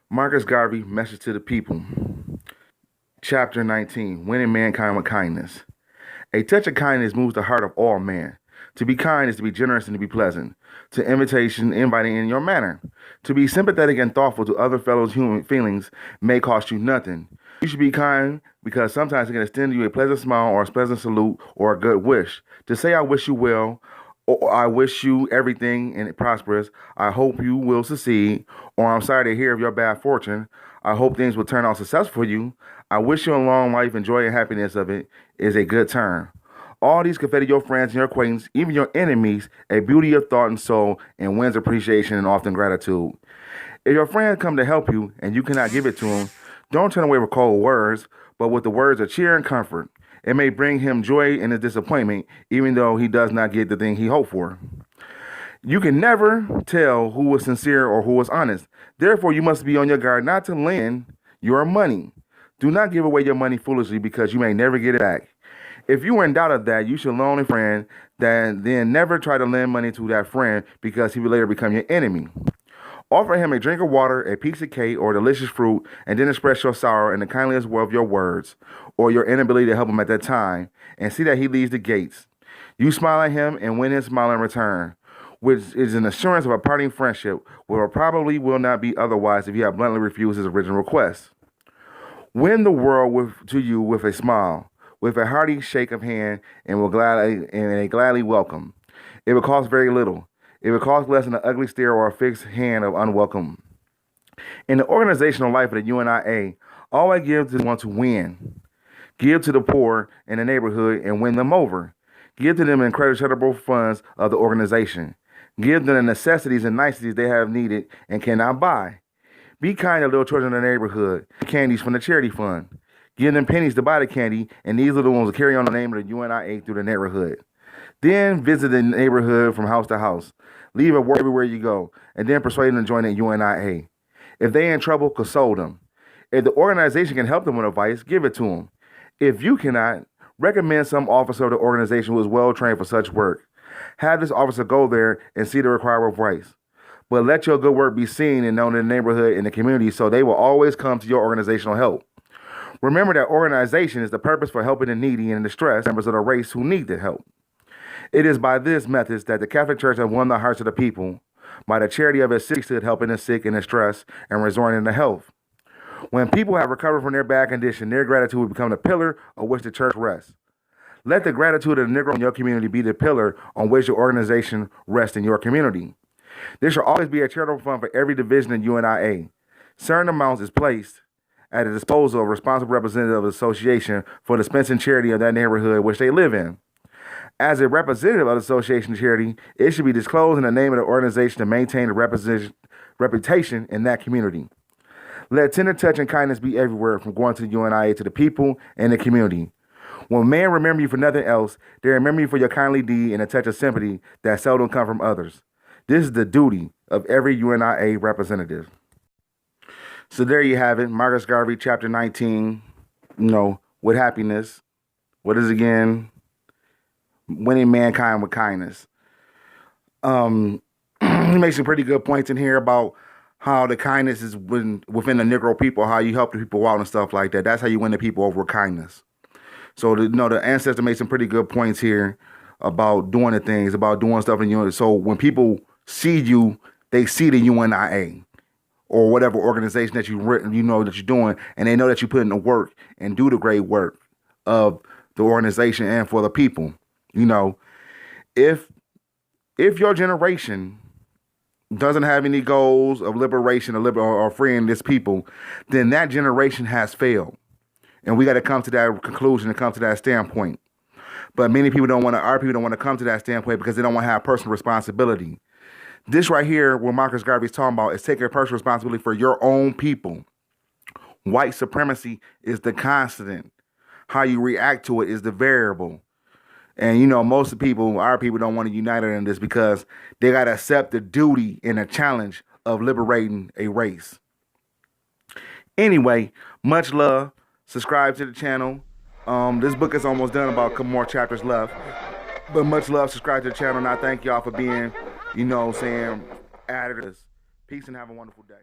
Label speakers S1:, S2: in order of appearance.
S1: Marcus Garvey, Message to the People. Chapter 19, Winning Mankind with Kindness. A touch of kindness moves the heart of all men. To be kind is to be generous and to be pleasant. To inviting in your manner. To be sympathetic and thoughtful to other fellows' human feelings may cost you nothing. You should be kind because sometimes it can extend you a pleasant smile or a pleasant salute or a good wish. To say I wish you well, or I wish you everything and it prosperous. I hope you will succeed. Or I'm sorry to hear of your bad fortune. I hope things will turn out successful for you. I wish you a long life and joy and happiness of it is a good term. All these convey to your friends and your acquaintances, even your enemies, a beauty of thought and soul and wins appreciation and often gratitude. If your friends come to help you and you cannot give it to them, don't turn away with cold words, but with the words of cheer and comfort. It may bring him joy in his disappointment, even though he does not get the thing he hoped for. You can never tell who was sincere or who was honest. Therefore, you must be on your guard not to lend your money. Do not give away your money foolishly because you may never get it back. If you are in doubt of that, you should loan a friend, then never try to lend money to that friend because he will later become your enemy. Offer him a drink of water, a piece of cake, or delicious fruit, and then express your sorrow in the kindliest way of your words, or your inability to help him at that time, and see that he leaves the gates. You smile at him and win his smile in return, which is an assurance of a parting friendship, where probably will not be otherwise if you have bluntly refused his original request. Win the world to you with a smile, with a hearty shake of hand, and a gladly welcome. It will cost very little. It would cost less than an ugly stare or a fixed hand of unwelcome. In the organizational life of the UNIA, all I give to want to win. Give to the poor in the neighborhood and win them over. Give to them incredible funds of the organization. Give them the necessities and niceties they have needed and cannot buy. Be kind to little children in the neighborhood. Candies from the charity fund. Give them pennies to buy the candy, and these little ones will carry on the name of the UNIA through the neighborhood. Then visit the neighborhood from house to house. Leave a word everywhere you go, and then persuade them to join the UNIA. If they're in trouble, console them. If the organization can help them with advice, give it to them. If you cannot, recommend some officer of the organization who is well trained for such work. Have this officer go there and see the required advice. But let your good work be seen and known in the neighborhood and the community so they will always come to your organizational help. Remember that organization is the purpose for helping the needy and distressed members of the race who need the help. It is by this methods that the Catholic Church has won the hearts of the people, by the charity of its sisterhood helping the sick and distressed and restoring to health. When people have recovered from their bad condition, their gratitude will become the pillar on which the church rests. Let the gratitude of the Negro in your community be the pillar on which your organization rests in your community. There should always be a charitable fund for every division in UNIA. Certain amounts is placed at the disposal of a responsible representative of the association for dispensing charity of that neighborhood which they live in. As a representative of the association charity, it should be disclosed in the name of the organization to maintain the reputation in that community. Let tender touch and kindness be everywhere, from going to the UNIA to the people and the community. When men remember you for nothing else, they remember you for your kindly deed and a touch of sympathy that seldom come from others. This is the duty of every UNIA representative. So there you have it, Marcus Garvey, chapter 19, with happiness. What is again? Winning mankind with kindness. He makes some pretty good points in here about how the kindness is within the Negro people, how you help the people out and stuff like that. That's how you win the people over with kindness. So the ancestor made some pretty good points here about doing the things, about doing stuff in unity. So when people see you, they see the UNIA or whatever organization that that you're doing, and they know that you put in the work and do the great work of the organization and for the people. If your generation doesn't have any goals of liberation or freeing this people, then that generation has failed. And we got to come to that conclusion and come to that standpoint. But our people don't want to come to that standpoint because they don't want to have personal responsibility. This right here, what Marcus Garvey is talking about, is taking personal responsibility for your own people. White supremacy is the constant. How you react to it is the variable. And, most of our people don't want to unite in this because they got to accept the duty and the challenge of liberating a race. Anyway, much love. Subscribe to the channel. This book is almost done, about a couple more chapters left. But much love. Subscribe to the channel. And I thank y'all for being, added to this. Peace and have a wonderful day.